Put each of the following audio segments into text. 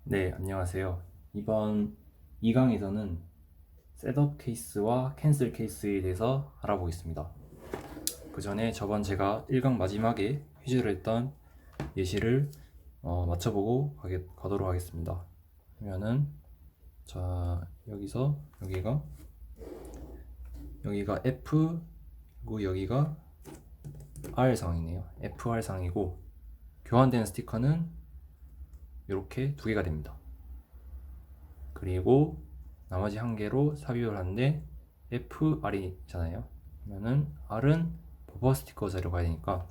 네, 안녕하세요. 이번 2강에서는 셋업 케이스와 캔슬 케이스에 대해서 알아보겠습니다. 그 전에 저번 제가 1강 마지막에 퀴즈를 했던 예시를 맞춰보고 가도록 하겠습니다. 그러면은 자 여기서 여기가 F 그리고 여기가 R 상이네요. FR 상이고 교환되는 스티커는 이렇게 두 개가 됩니다. 그리고 나머지 한 개로 삽입을 하는데 FR이잖아요. 그러면은 R은 버퍼 스티커 자료 가야 되니까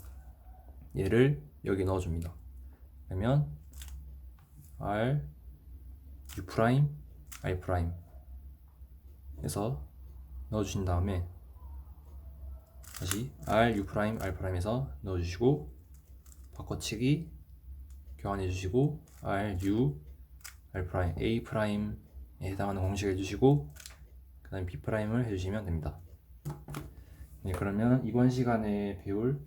얘를 여기 넣어줍니다. 그러면 R, U 프라임, I 프라임 해서 넣어주신 다음에 다시 R, U 프라임, R 프라임에서 넣어주시고 바꿔치기 교환해주시고 R, U, R 프라임, A 프라임에 해당하는 공식을 해주시고 그 다음에 B 프라임을 해주시면 됩니다. 네, 그러면 이번 시간에 배울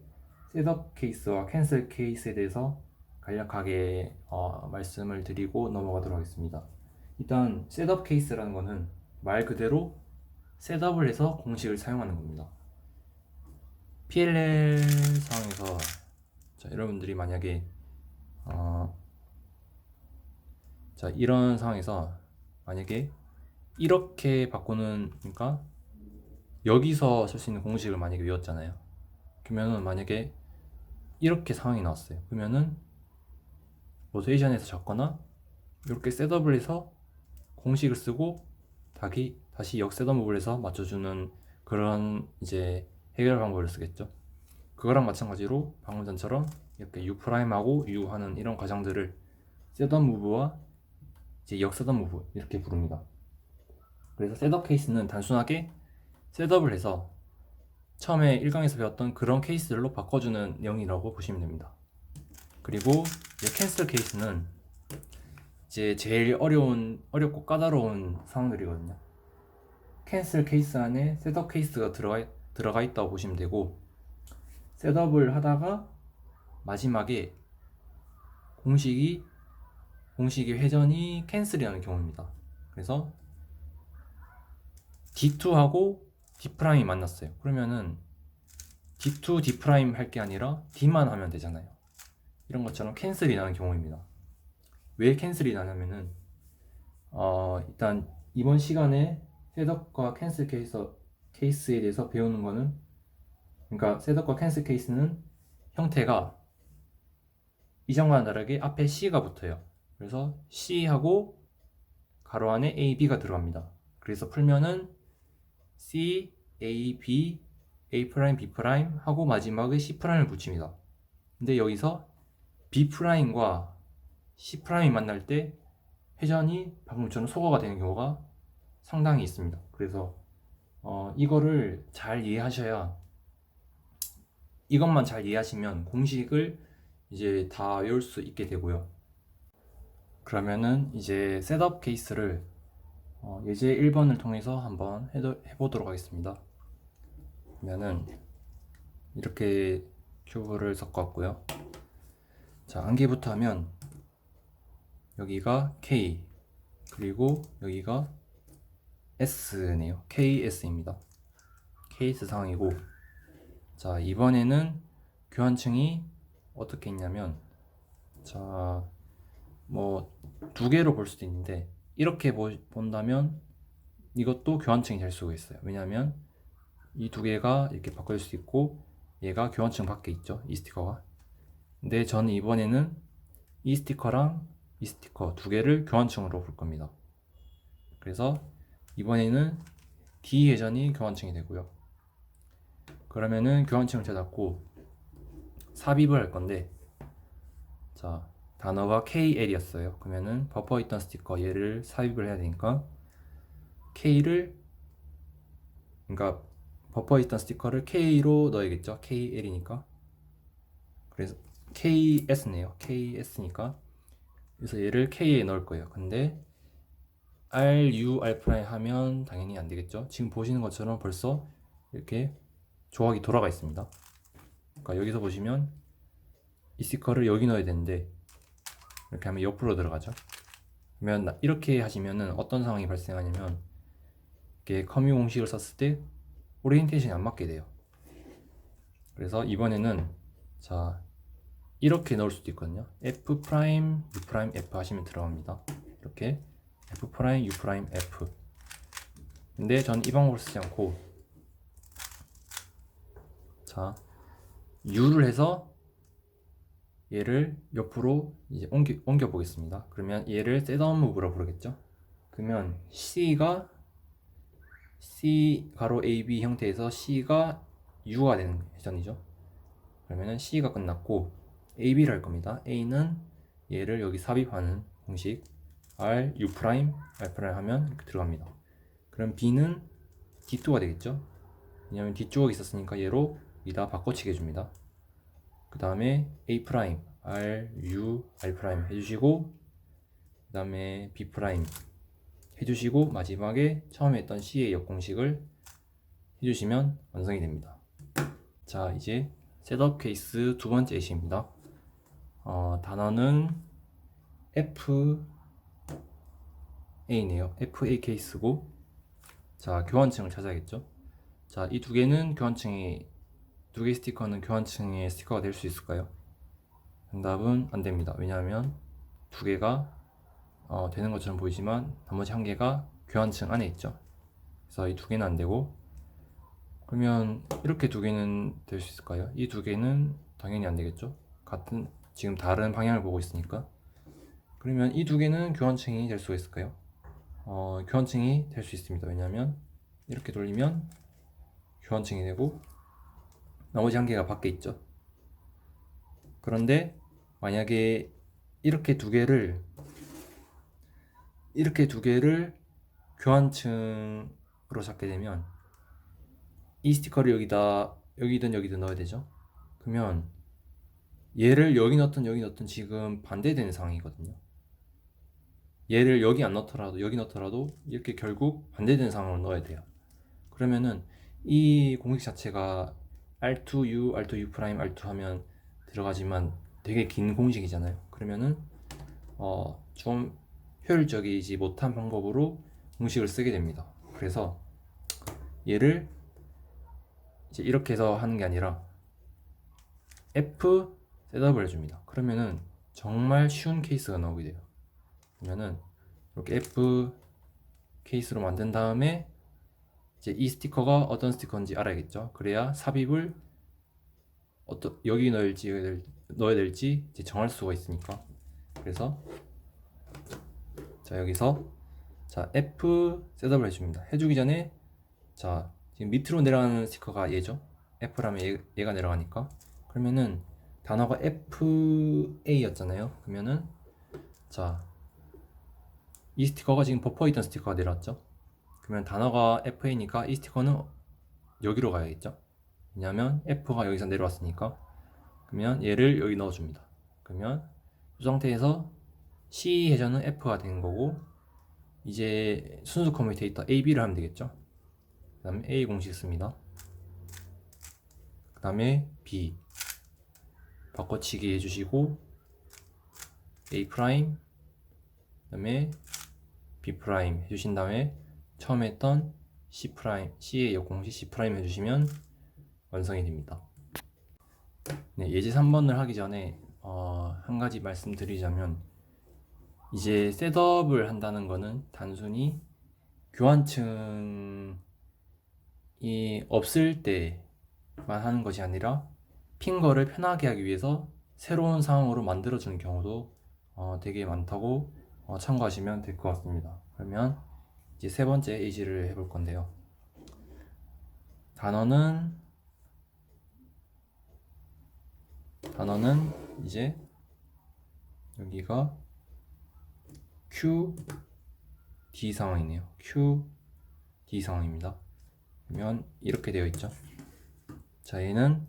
셋업 케이스와 캔슬 케이스에 대해서 간략하게 말씀을 드리고 넘어가도록 하겠습니다. 일단 셋업 케이스라는 거는 말 그대로 셋업을 해서 공식을 사용하는 겁니다. PLL 상황에서 여러분들이 만약에 이런 상황에서 만약에 이렇게 바꾸는, 그러니까 여기서 쓸 수 있는 공식을 만약에 외웠잖아요. 그러면은 만약에 이렇게 상황이 나왔어요. 그러면은 로테이션에서 적거나 이렇게 셋업을 해서 공식을 쓰고 다시 역셋업을 해서 맞춰주는 그런 이제 해결 방법을 쓰겠죠. 그거랑 마찬가지로 방금 전처럼 이렇게 U 프라임하고 U 하는 이런 과정들을 셋업 무브와 이제 역셋업 무브 이렇게 부릅니다. 그래서 셋업 케이스는 단순하게 셋업을 해서 처음에 1강에서 배웠던 그런 케이스들로 바꿔주는 내용이라고 보시면 됩니다. 그리고 캔슬 케이스는 이제 제일 어렵고 까다로운 상황들이거든요. 캔슬 케이스 안에 셋업 케이스가 들어가 있다고 보시면 되고, 셋업을 하다가 마지막에 공식이 회전이 캔슬이라는 경우입니다. 그래서 D2하고 D'이 만났어요. 그러면은 D2, D' 할 게 아니라 D만 하면 되잖아요. 이런 것처럼 캔슬이 나는 경우입니다. 왜 캔슬이 나냐면은 일단 이번 시간에 셋업과 캔슬 케이스에 대해서 배우는 거는, 그러니까 셋업과 캔슬 케이스는 형태가 이전과는 다르게 앞에 C가 붙어요. 그래서 C하고 가로 안에 A, B가 들어갑니다. 그래서 풀면은 C, A, B, A', B' 하고 마지막에 C'을 붙입니다. 근데 여기서 B'과 C'이 만날 때 회전이 방금처럼 소거가 되는 경우가 상당히 있습니다. 그래서 이거를 잘 이해하셔야, 이것만 잘 이해하시면 공식을 이제 다 외울 수 있게 되고요. 그러면은 이제 셋업 케이스를 예제 1번을 통해서 한번 해보도록 하겠습니다. 그러면은 이렇게 큐브를 섞었고요. 자, 한개부터 하면 여기가 K, 그리고 여기가 S네요. KS입니다. KS 상황이고, 자, 이번에는 교환층이 어떻게 있냐면, 자, 뭐 두 개로 볼 수도 있는데 이렇게 본다면 이것도 교환층이 될 수가 있어요. 왜냐하면 이 두 개가 이렇게 바뀔 수 있고 얘가 교환층 밖에 있죠, 이 스티커가. 근데 저는 이번에는 이 스티커랑 이 스티커 두 개를 교환층으로 볼 겁니다. 그래서 이번에는 D 회전이 교환층이 되고요. 그러면은 교환층을 찾았고 삽입을 할 건데, 자, 단어가 KL이었어요. 그러면은 버퍼 있던 스티커 얘를 삽입을 해야 되니까 K를, 그러니까 버퍼 있던 스티커를 K로 넣어야겠죠. KL이니까. 그래서 KS네요. KS니까. 그래서 얘를 K에 넣을 거예요. 근데 RU, R' 하면 당연히 안 되겠죠. 지금 보시는 것처럼 벌써 이렇게 조각이 돌아가 있습니다. 그러니까 여기서 보시면 이 스티커를 여기 넣어야 되는데 이렇게 하면 옆으로 들어가죠. 그러면 이렇게 하시면은 어떤 상황이 발생하냐면 이렇게 커뮤 공식을 썼을 때 오리엔테이션이 안 맞게 돼요. 그래서 이번에는 자 이렇게 넣을 수도 있거든요. F 프라임 U 프라임 F 하시면 들어갑니다. 이렇게 F 프라임 U 프라임 F. 근데 저는 이 방법을 쓰지 않고 자 U를 해서 얘를 옆으로 이제 옮겨 보겠습니다. 그러면 얘를 셋업 무브라고 부르겠죠. 그러면 C가 C 가로 AB 형태에서 C가 U가 되는 회전이죠. 그러면은 C가 끝났고 AB를 할 겁니다. A는 얘를 여기 삽입하는 공식 R, U 프라임, R 프라임 하면 이렇게 들어갑니다. 그럼 B는 D2가 되겠죠. 왜냐면 뒤쪽에 있었으니까 얘로 여기다 바꿔치기 해줍니다. 그 다음에 A 프라임, R, U, R 프라임 해주시고 그 다음에 B 프라임 해주시고 마지막에 처음에 했던 C의 역공식을 해주시면 완성이 됩니다. 자 이제 셋업 케이스 두 번째 예시입니다. 단어는 FA네요. FA 케이스고 자 교환층을 찾아야겠죠. 자 이 두 개는 교환층이 두 개의 스티커는 교환층의 스티커가 될 수 있을까요? 정답은 안 됩니다. 왜냐하면 두 개가 되는 것처럼 보이지만 나머지 한 개가 교환층 안에 있죠. 그래서 이 두 개는 안 되고 그러면 이렇게 두 개는 될 수 있을까요? 이 두 개는 당연히 안 되겠죠. 같은 지금 다른 방향을 보고 있으니까. 그러면 이 두 개는 교환층이 될 수가 있을까요? 교환층이 될 수 있습니다. 왜냐하면 이렇게 돌리면 교환층이 되고 나머지 한 개가 밖에 있죠. 그런데 만약에 이렇게 두 개를 교환층으로 잡게 되면 이 스티커를 여기든 넣어야 되죠. 그러면 얘를 여기 넣든 지금 반대되는 상황이거든요. 얘를 여기 안 넣더라도 여기 넣더라도 이렇게 결국 반대되는 상황으로 넣어야 돼요. 그러면은 이 공식 자체가 R2U, R2U 프라임, R2 하면 들어가지만 되게 긴 공식이잖아요. 그러면은 좀 효율적이지 못한 방법으로 공식을 쓰게 됩니다. 그래서 얘를 이제 이렇게 해서 하는 게 아니라 F 셋업을 해줍니다. 그러면은 정말 쉬운 케이스가 나오게 돼요. 그러면은 이렇게 F 케이스로 만든 다음에 이제 이 스티커가 어떤 스티커인지 알아야겠죠. 그래야 삽입을 여기 넣어야 될지 이제 정할 수가 있으니까. 그래서 자 여기서 자 F 셋업을 해줍니다. 해주기 전에 자 지금 밑으로 내려가는 스티커가 얘죠. F라면 얘가 내려가니까. 그러면은 단어가 FA였잖아요. 그러면은 자 이 스티커가 지금 버퍼에 있던 스티커가 내려왔죠. 그러면 단어가 FA니까 이 스티커는 여기로 가야겠죠. 왜냐하면 F가 여기서 내려왔으니까. 그러면 얘를 여기 넣어줍니다. 그러면 이 상태에서 C 회전은 F가 된 거고 이제 순수 커뮤테이터 AB를 하면 되겠죠. 그 다음에 A 공식 씁니다. 그 다음에 B 바꿔치기 해주시고 A 프라임 그 다음에 B 프라임 해주신 다음에 처음에 했던 C 프라임 C의 역공식 C 프라임 해주시면 완성이 됩니다. 네, 예제 3번을 하기 전에 한 가지 말씀드리자면 이제 셋업을 한다는 거는 단순히 교환층이 없을 때만 하는 것이 아니라 핑거를 편하게 하기 위해서 새로운 상황으로 만들어주는 경우도 되게 많다고 참고하시면 될 것 같습니다. 그러면 이제 세 번째 예시를 해볼 건데요. 단어는 이제 여기가 QD 상황이네요. QD 상황입니다. 그러면 이렇게 되어 있죠. 자, 얘는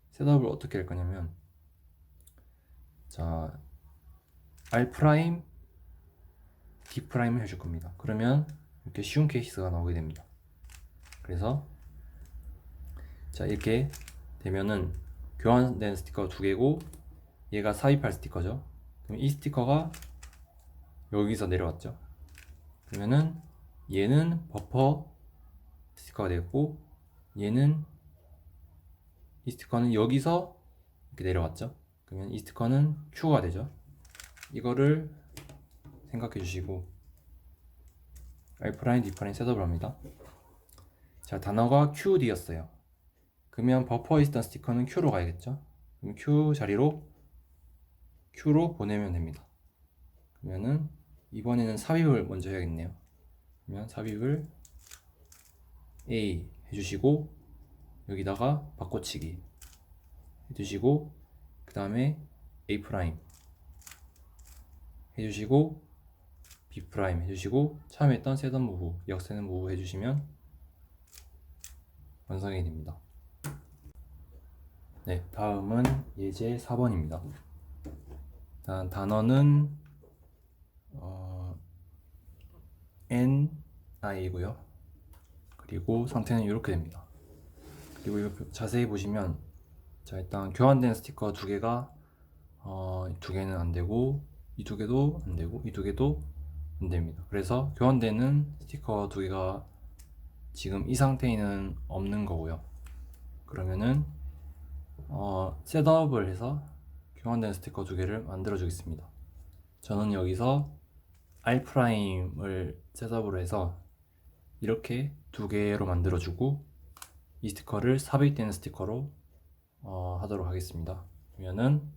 셋업을 어떻게 할 거냐면 자, R 프라임 D 프라임을 해줄 겁니다. 그러면 이렇게 쉬운 케이스가 나오게 됩니다. 그래서 자, 이렇게 되면은 교환된 스티커가 두 개고 얘가 삽입할 스티커죠. 그럼 이 스티커가 여기서 내려왔죠. 그러면은 얘는 버퍼 스티커가 되고 얘는 이 스티커는 여기서 이렇게 내려왔죠. 그러면 이 스티커는 Q가 되죠. 이거를 생각해 주시고 I'D 셋업을 합니다. 자, 단어가 QD였어요. 그러면 버퍼에 있던 스티커는 Q로 가야겠죠. 그럼 Q 자리로 Q로 보내면 됩니다. 그러면은 이번에는 삽입을 먼저 해야겠네요. 그러면 삽입을 A 해주시고 여기다가 바꿔치기 해주시고 그 다음에 A 프라임 해주시고 B 프라임 해주시고 처음에 했던 셋업 무브 역세는 무브 해주시면 완성이 됩니다. 네, 다음은 예제 4번입니다. 일단 단어는 NI고요. 그리고 상태는 이렇게 됩니다. 그리고 이거 자세히 보시면 자, 일단 교환된 스티커 두 개가 두 개는 안 되고 이 두 개도 안 되고 이 두 개도 안 됩니다. 그래서 교환되는 스티커 두 개가 지금 이 상태에는 없는 거고요. 그러면은 셋업을 해서 교환된 스티커 두 개를 만들어 주겠습니다. 저는 여기서 R'을 셋업으로 해서 이렇게 두 개로 만들어 주고 이 스티커를 삽입되는 스티커로 하도록 하겠습니다. 그러면은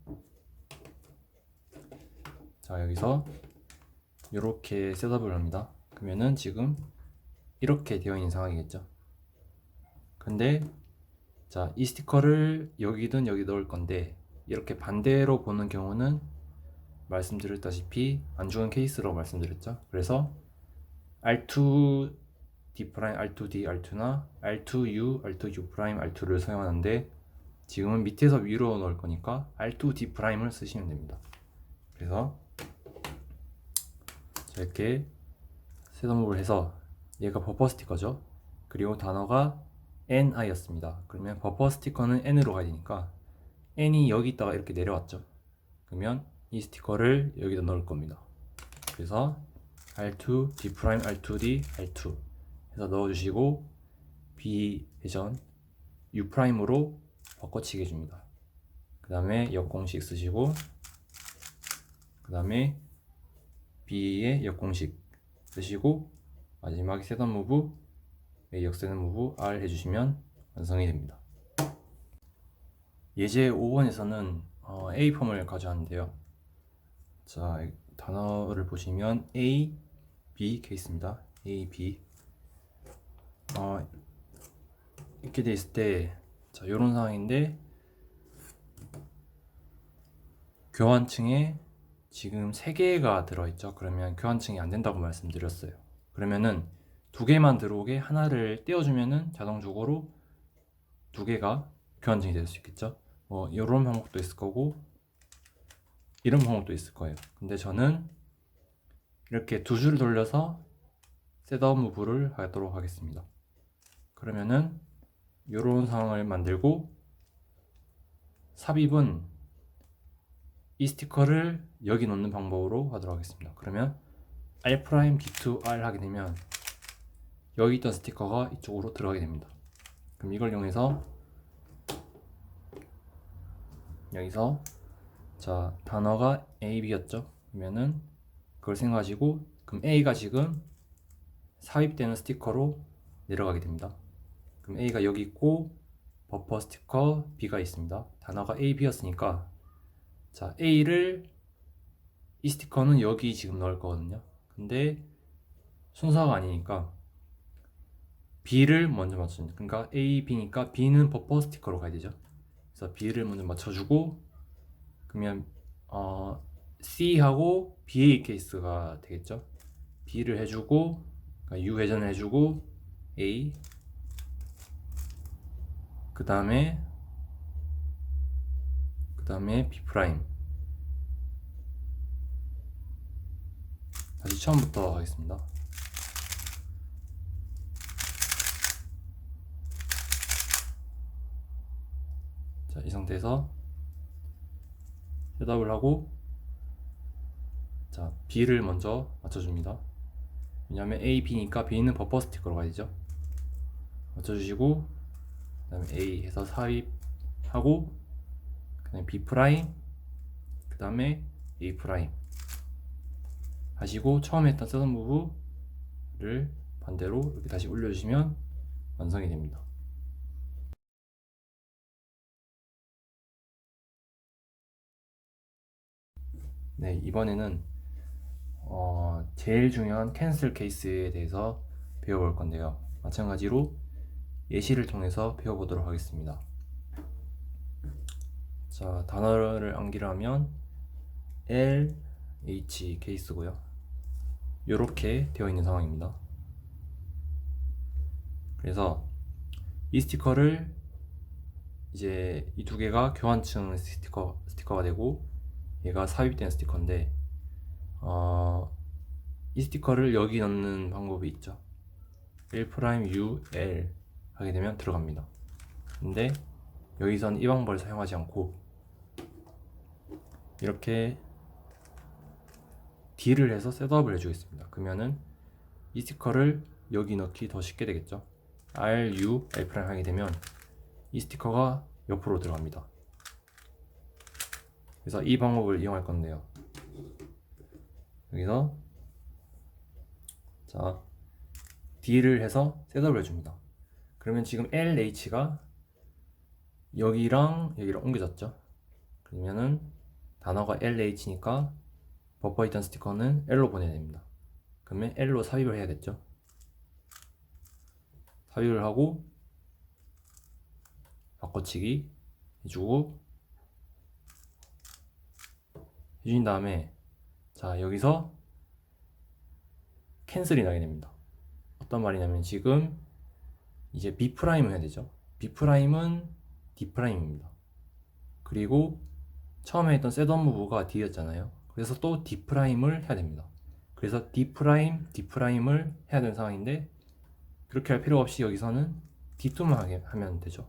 자, 여기서 이렇게 셋업을 합니다. 그러면은 지금 이렇게 되어 있는 상황이겠죠. 근데 자, 이 스티커를 여기든 여기 넣을 건데 이렇게 반대로 보는 경우는 말씀드렸다시피 안 좋은 케이스라고 말씀드렸죠. 그래서 R2D', R2D, R2나 R2U, R2U', R2를 사용하는데 지금은 밑에서 위로 넣을 거니까 R2D'을 쓰시면 됩니다. 그래서 이렇게 셋업을 해서 얘가 버퍼 스티커죠. 그리고 단어가 NI였습니다. 그러면 버퍼 스티커는 N으로 가야 되니까 N이 여기 있다가 이렇게 내려왔죠. 그러면 이 스티커를 여기다 넣을 겁니다. 그래서 R2, D', R2D, R2 해서 넣어주시고 B 회전 U'으로 바꿔치기 해줍니다. 그 다음에 역공식 쓰시고 그 다음에 B의 역공식 쓰시고 마지막에 셋업 무브 A 역세는 무브 R 해주시면 완성이 됩니다. 예제 5번에서는 A 폼을 가져왔는데요. 자, 단어를 보시면 A, B 케이스입니다. A, B 이렇게 돼 있을 때 자, 요런 상황인데 교환층에 지금 3개가 들어있죠. 그러면 교환층이 안 된다고 말씀드렸어요. 그러면은 2개만 들어오게 하나를 떼어주면은 자동적으로 2개가 교환층이 될 수 있겠죠. 이런 방법도 있을 거고 이런 방법도 있을 거예요. 근데 저는 이렇게 2줄을 돌려서 셋업 무브를 하도록 하겠습니다. 그러면은 이런 상황을 만들고 삽입은 이 스티커를 여기 놓는 방법으로 하도록 하겠습니다. 그러면 R' D2R 하게 되면 여기 있던 스티커가 이쪽으로 들어가게 됩니다. 그럼 이걸 이용해서 여기서 자, 단어가 A, B였죠. 그러면은 그걸 생각하시고 그럼 A가 지금 삽입되는 스티커로 내려가게 됩니다. 그럼 A가 여기 있고 버퍼 스티커 B가 있습니다. 단어가 A, B였으니까 자, A를 이 스티커는 여기 지금 넣을 거거든요. 근데 순서가 아니니까 B를 먼저 맞춰줍니다. 그러니까 A, B니까 B는 버퍼 스티커로 가야 되죠. 그래서 B를 먼저 맞춰주고 그러면 C하고 BA 케이스가 되겠죠. B를 해주고 그러니까 U 회전을 해주고 A 그 다음에 B 프라임 다시 처음부터 하겠습니다. 자, 이 상태에서 셋업을 하고 자, B를 먼저 맞춰줍니다. 왜냐하면 A, B니까 B는 버퍼 스티커로 가야 되죠. 맞춰주시고 그 다음에 A 해서 삽입하고 그 다음에 B 프라임 그 다음에 A 프라임 하시고 처음에 했던 셋업 무브를 반대로 이렇게 다시 올려주시면 완성이 됩니다. 네, 이번에는 제일 중요한 캔슬 케이스에 대해서 배워볼 건데요. 마찬가지로 예시를 통해서 배워보도록 하겠습니다. 자, 단어를 암기를 하면 LH 케이스고요. 이렇게 되어 있는 상황입니다. 그래서 이 스티커를 이제 이 두 개가 교환층 스티커가 되고 얘가 삽입된 스티커인데 이 스티커를 여기 넣는 방법이 있죠. 1'UL 하게 되면 들어갑니다. 근데 여기선 이 방법을 사용하지 않고 이렇게 D를 해서 셋업을 해주겠습니다. 그러면은 이 스티커를 여기 넣기 더 쉽게 되겠죠. RU L' 하게 되면 이 스티커가 옆으로 들어갑니다. 그래서 이 방법을 이용할 건데요. 여기서 자 D를 해서 셋업을 해줍니다. 그러면 지금 LH가 여기랑 여기랑 옮겨졌죠. 그러면은 단어가 LH니까 버퍼 있던 스티커는 L로 보내야 됩니다. 그러면 L로 삽입을 해야겠죠. 삽입을 하고 바꿔치기 해주고 해준 다음에 자 여기서 캔슬이 나게 됩니다. 어떤 말이냐면 지금 이제 B'을 해야 되죠. B'은 D'입니다. 그리고 처음에 했던 셋업 무브가 D였잖아요. 그래서 또 D'을 해야 됩니다. 그래서 D'을 해야 되는 상황인데 그렇게 할 필요 없이 여기서는 D2만 하면 되죠.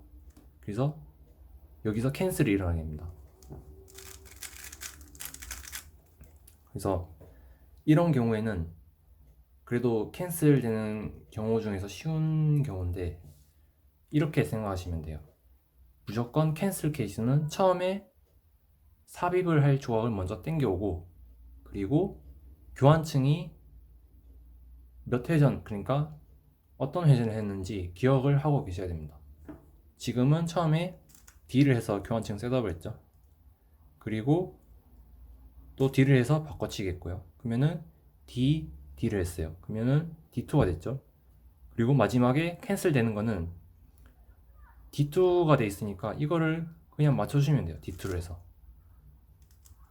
그래서 여기서 캔슬이 일어나게 됩니다. 그래서 이런 경우에는 그래도 캔슬 되는 경우 중에서 쉬운 경우인데 이렇게 생각하시면 돼요. 무조건 캔슬 케이스는 처음에 삽입을 할 조각을 먼저 땡겨오고 그리고 교환층이 몇 회전, 그러니까 어떤 회전을 했는지 기억을 하고 계셔야 됩니다. 지금은 처음에 D를 해서 교환층 셋업을 했죠. 그리고 또 D를 해서 바꿔치겠고요. 그러면은 D를 했어요. 그러면은 D2가 됐죠. 그리고 마지막에 캔슬 되는 거는 D2가 돼 있으니까 이거를 그냥 맞춰주시면 돼요. D2를 해서.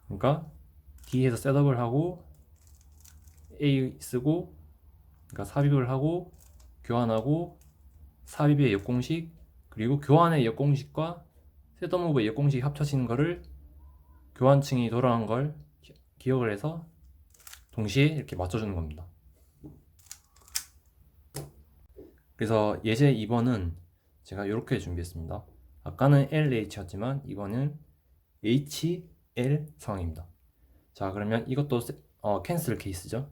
그러니까 D에서 셋업을 하고 A 쓰고 그러니까 삽입을 하고 교환하고 삽입의 역공식 그리고 교환의 역공식과 셋업 무브의 역공식이 합쳐지는 거를 교환층이 돌아간 걸 기억을 해서 동시에 이렇게 맞춰주는 겁니다. 그래서 예제 2번은 제가 이렇게 준비했습니다. 아까는 LH였지만 이번은 HL 상황입니다. 자 그러면 이것도 캔슬 케이스죠.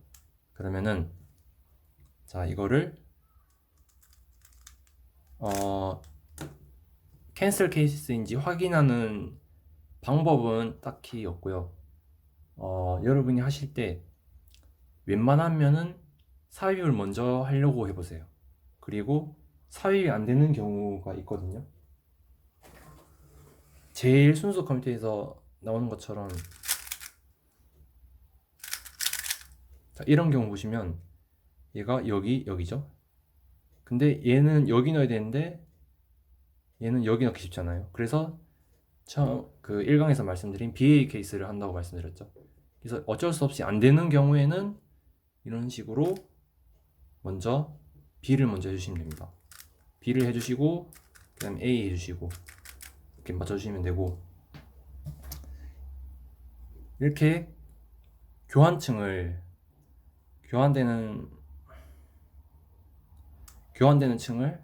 그러면은 자 이거를 캔슬 케이스인지 확인하는 방법은 딱히 없고요. 여러분이 하실 때 웬만하면은 삽입을 먼저 하려고 해보세요. 그리고 삽입이 안 되는 경우가 있거든요. 제일 순수 컴퓨터에서 나오는 것처럼 자, 이런 경우 보시면 얘가 여기죠. 근데 얘는 여기 넣어야 되는데 얘는 여기 넣기 쉽잖아요. 그래서 그 1강에서 말씀드린 BA 케이스를 한다고 말씀드렸죠. 그래서 어쩔 수 없이 안 되는 경우에는 이런 식으로 먼저 B를 먼저 해주시면 됩니다. B를 해주시고 그 다음에 A 해주시고 이렇게 맞춰주시면 되고 이렇게 교환되는 층을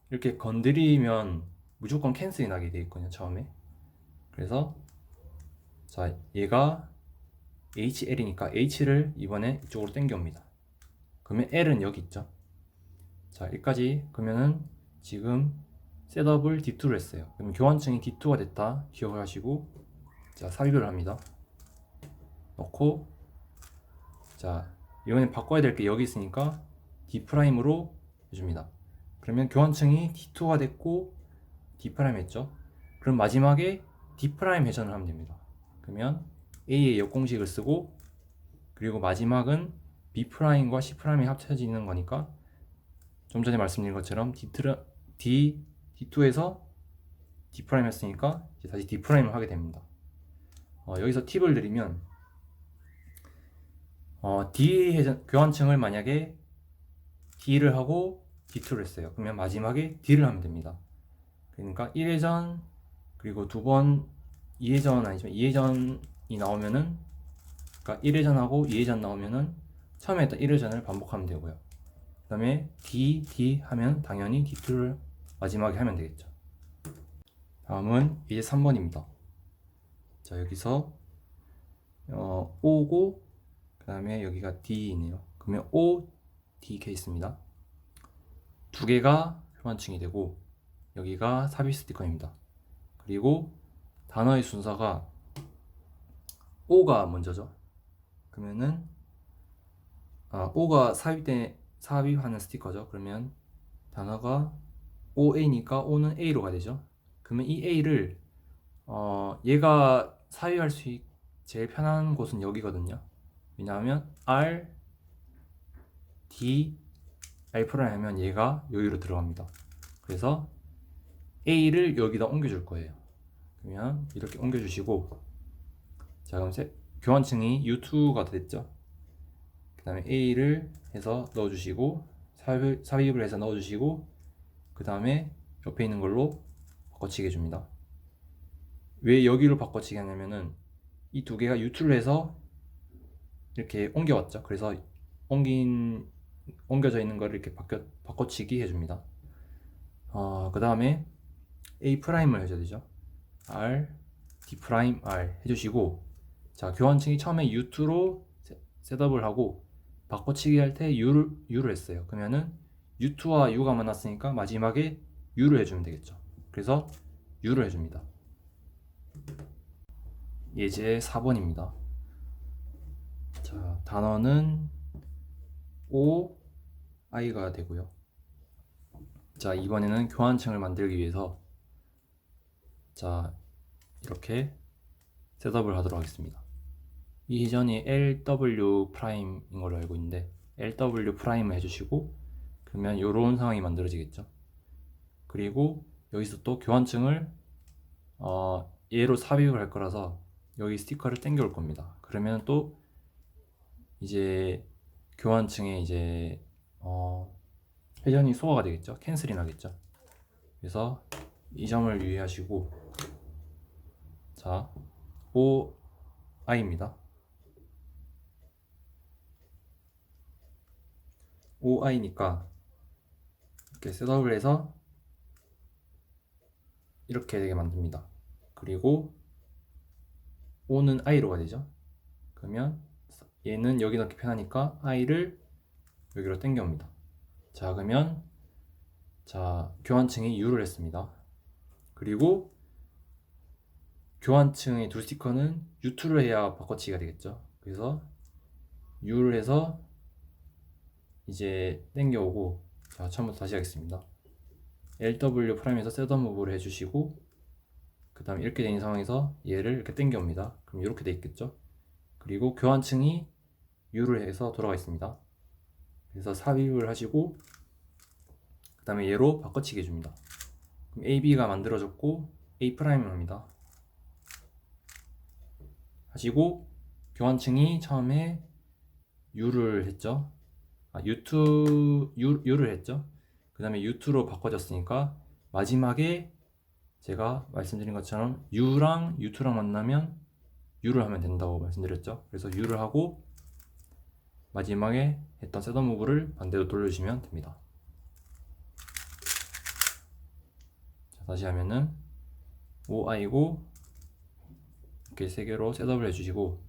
이렇게 건드리면 무조건 캔슬이 나게 되어 있거든요 처음에. 그래서 자 얘가 HL이니까 H를 이번에 이쪽으로 당겨옵니다. 그러면 L은 여기 있죠. 자, 여기까지 그러면은 지금 셋업을 D2로 했어요. 그럼 교환층이 D2가 됐다 기억을 하시고, 자, 삽입을 합니다. 넣고, 자, 이번엔 바꿔야 될 게 여기 있으니까 D'으로 해줍니다. 그러면 교환층이 D2가 됐고 D' 했죠. 그럼 마지막에 D' 회전을 하면 됩니다. 그러면 A의 역공식을 쓰고, 그리고 마지막은 B'과 C'이 합쳐지는 거니까 좀 전에 말씀드린 것처럼 D2에서 D' 했으니까 이제 다시 D'을 하게 됩니다. 여기서 팁을 드리면, D 교환층을 만약에 D를 하고 D2를 했어요. 그러면 마지막에 D를 하면 됩니다. 그러니까 1회전, 그리고 두 번 2회전 아니지만 2회전이 나오면은, 그러니까 1회전하고 2회전 나오면은 처음에 했던 1회전을 반복하면 되고요. 그 다음에 D 하면 당연히 D2를 마지막에 하면 되겠죠. 다음은 이제 3번입니다. 자, 여기서 O고, 그 다음에 여기가 D이네요. 그러면 O, D 케이스입니다. 두 개가 교환층이 되고, 여기가 삽입 스티커입니다. 그리고 단어의 순서가 O가 먼저죠. 그러면은 O가 삽입하는 스티커죠. 그러면 단어가 OA니까 O는 A로 가 되죠. 그러면 이 A를 얘가 삽입할 수 제일 편한 곳은 여기거든요. 왜냐하면 R, D, R' 하면 얘가 여기로 들어갑니다. 그래서 A를 여기다 옮겨줄 거예요. 그러면 이렇게 옮겨주시고, 자, 그럼 교환층이 U2가 됐죠. 그 다음에 A를 해서 넣어주시고, 삽입을 해서 넣어주시고, 그 다음에 옆에 있는 걸로 바꿔치기 해줍니다. 왜 여기로 바꿔치기 하냐면은 이 두 개가 U2를 해서 이렇게 옮겨왔죠. 그래서 옮겨져 있는 거를 이렇게 바꿔치기 해줍니다. 그 다음에 A'을 해줘야 되죠. R, D' R 해주시고, 자, 교환층이 처음에 U2로 셋업을 하고 바꿔치기 할 때 U를 했어요. 그러면은 U2와 U가 만났으니까 마지막에 U를 해주면 되겠죠. 그래서 U를 해줍니다. 예제 4번입니다. 자, 단어는 O, I가 되고요. 자, 이번에는 교환층을 만들기 위해서, 자, 이렇게 셋업을 하도록 하겠습니다. 이 회전이 LW'인 걸로 알고 있는데 LW'을 해주시고, 그러면 이런 상황이 만들어지겠죠. 그리고 여기서 또 교환층을 얘로 삽입을 할 거라서 여기 스티커를 당겨 올 겁니다. 그러면 또 이제 교환층에 이제 회전이 소화가 되겠죠. 캔슬이 나겠죠. 그래서 이 점을 유의하시고, 자, OI입니다. OI니까 이렇게 셋업을 해서 이렇게 되게 만듭니다. 그리고 O는 I로가 되죠. 그러면 얘는 여기 넣기 편하니까 I를 여기로 당겨옵니다. 자, 그러면 자, 교환층이 U를 했습니다. 그리고 교환층의 두 스티커는 U2를 해야 바꿔치기가 되겠죠. 그래서 U를 해서 이제 당겨오고, 자, 처음부터 다시 하겠습니다. LW'에서 셋업 무브를 해주시고, 그 다음에 이렇게 된 상황에서 얘를 이렇게 당겨옵니다. 그럼 이렇게 돼 있겠죠. 그리고 교환층이 U를 해서 돌아가 있습니다. 그래서 삽입을 하시고, 그 다음에 얘로 바꿔치기 해줍니다. 그럼 AB가 만들어졌고 A'을 합니다. 하시고, 교환층이 처음에 U를 했죠. U를 했죠. 그 다음에 U2로 바꿔졌으니까 마지막에 제가 말씀드린 것처럼 U랑 U2랑 만나면 U를 하면 된다고 말씀드렸죠. 그래서 U를 하고 마지막에 했던 셋업 무브를 반대로 돌려주시면 됩니다. 자, 다시 하면은 OI고 이렇게 세 개로 셋업을 해주시고,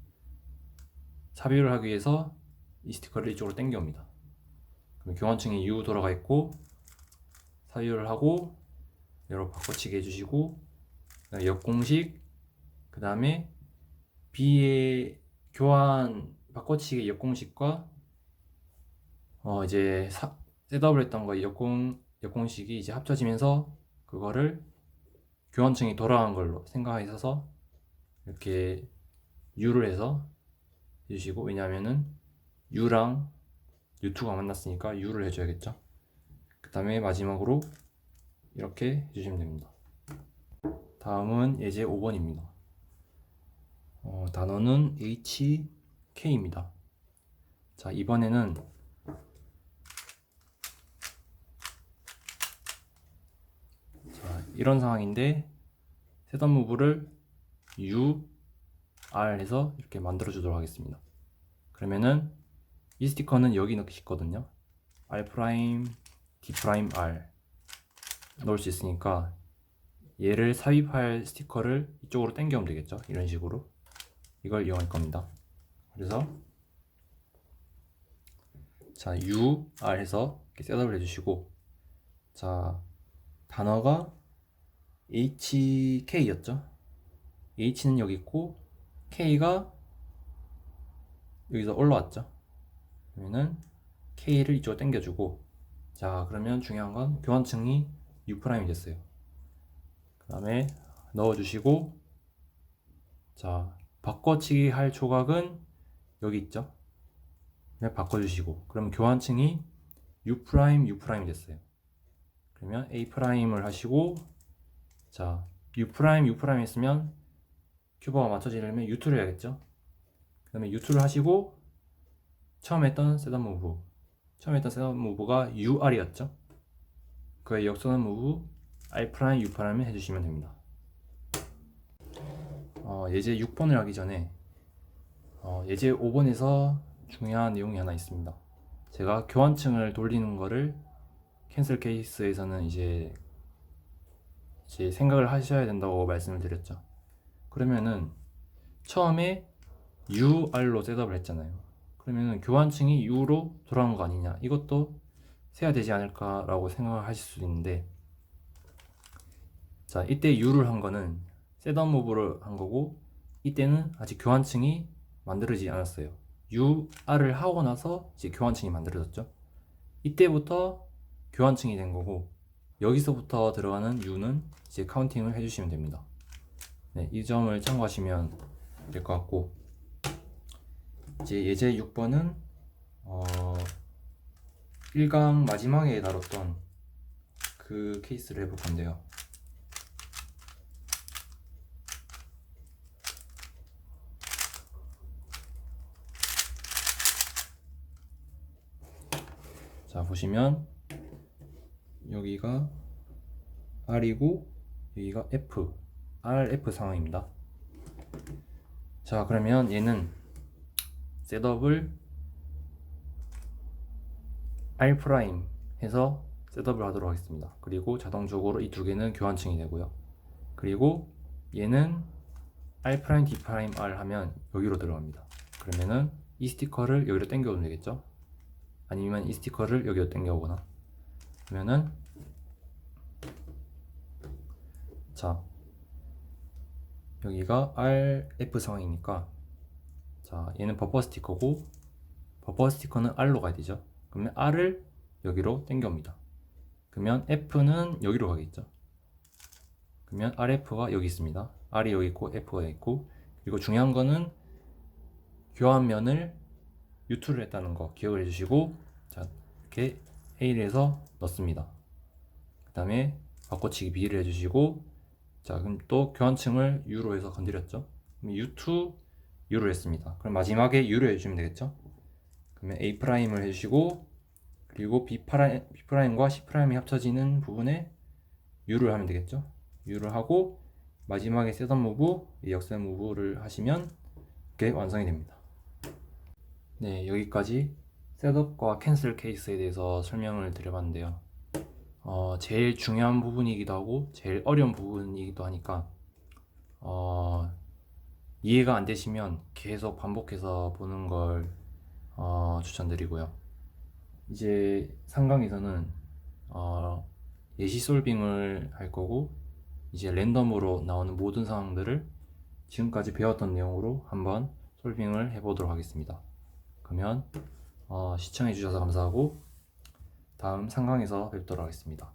삽입을 하기 위해서 이 스티커를 이쪽으로 당겨옵니다. 그럼 교환층이 U 돌아가 있고 삽입을 하고 여러 바꿔치기 해주시고 역공식, 그 다음에 B의 교환 바꿔치기 역공식과 이제 셋업을 했던 거 역공식이 이제 합쳐지면서 그거를 교환층이 돌아간 걸로 생각하셔서 이렇게 U를 해서 해주시고, 왜냐하면은 U랑 U2가 만났으니까 U를 해줘야겠죠. 그 다음에 마지막으로 이렇게 해주시면 됩니다. 다음은 예제 5번입니다. 단어는 HK입니다. 자, 이번에는 이런 상황인데 셋업 무브를 U, R 해서 이렇게 만들어 주도록 하겠습니다. 그러면은 이 스티커는 여기 넣기 쉽거든요. R', D', R 넣을 수 있으니까 얘를 삽입할 스티커를 이쪽으로 당겨오면 되겠죠. 이런 식으로 이걸 이용할 겁니다. 그래서 자, U, R 해서 이렇게 셋업을 해주시고, 자, 단어가 HK였죠. H는 여기 있고 K가 여기서 올라왔죠. 그러면은 K를 이쪽으로 당겨주고, 자, 그러면 중요한 건 교환층이 U' 이 됐어요. 그 다음에 넣어주시고, 자, 바꿔치기 할 조각은 여기 있죠. 그냥 바꿔주시고, 그러면 교환층이 U', U' 됐어요. 그러면 A'을 하시고, 자, U', U' 했으면 큐버가 맞춰지려면 U2를 해야겠죠. 그 다음에 U2를 하시고, 처음 했던 셋업 무브가 UR이었죠. 그의 역선언 무브 R', U''을 해주시면 됩니다. 예제 6번을 하기 전에 예제 5번에서 중요한 내용이 하나 있습니다. 제가 교환층을 돌리는 거를 캔슬 케이스에서는 이제 생각을 하셔야 된다고 말씀을 드렸죠. 그러면은 처음에 UR로 셋업을 했잖아요. 그러면은 교환층이 U로 돌아간 거 아니냐, 이것도 세야 되지 않을까라고 생각을 하실 수 있는데, 자, 이때 U를 한 거는 셋업 무브를 한 거고, 이때는 아직 교환층이 만들어지지 않았어요. UR을 하고 나서 이제 교환층이 만들어졌죠. 이때부터 교환층이 된 거고, 여기서부터 들어가는 U는 이제 카운팅을 해주시면 됩니다. 네, 이 점을 참고하시면 될 것 같고, 이제 예제 6번은 1강 마지막에 다뤘던 그 케이스를 해볼 건데요. 자, 보시면 여기가 R이고 여기가 F, RF 상황입니다. 자, 그러면 얘는 셋업을 R' 해서 셋업을 하도록 하겠습니다. 그리고 자동적으로 이 두 개는 교환층이 되고요. 그리고 얘는 R', D', R 하면 여기로 들어갑니다. 그러면은 이 스티커를 여기로 당겨오면 되겠죠. 아니면 이 스티커를 여기로 당겨오거나. 그러면은 자, 여기가 RF 상황이니까, 자, 얘는 버퍼 스티커고 버퍼 스티커는 R로 가야 되죠. 그러면 R을 여기로 당겨옵니다. 그러면 F는 여기로 가겠죠. 그러면 RF가 여기 있습니다. R이 여기 있고 F가 여기 있고, 그리고 중요한 거는 교환면을 U2를 했다는 거 기억을 해주시고, 자, 이렇게 A를 해서 넣습니다. 그 다음에 바꿔치기 B를 해주시고, 자, 그럼 또 교환층을 U로 해서 건드렸죠. 그럼 U2, U를 했습니다. 그럼 마지막에 U를 해주시면 되겠죠. 그러면 A'을 해주시고, 그리고 B'과 C'이 합쳐지는 부분에 U를 하면 되겠죠. U를 하고 마지막에 셋업 무브, 역셋 무브를 하시면 이렇게 완성이 됩니다. 네, 여기까지 셋업과 캔슬 케이스에 대해서 설명을 드려봤는데요. 제일 중요한 부분이기도 하고 제일 어려운 부분이기도 하니까 이해가 안 되시면 계속 반복해서 보는 걸 추천드리고요. 이제 3강에서는 예시 솔빙을 할 거고, 이제 랜덤으로 나오는 모든 상황들을 지금까지 배웠던 내용으로 한번 솔빙을 해보도록 하겠습니다. 그러면 시청해 주셔서 감사하고 다음 3강에서 뵙도록 하겠습니다.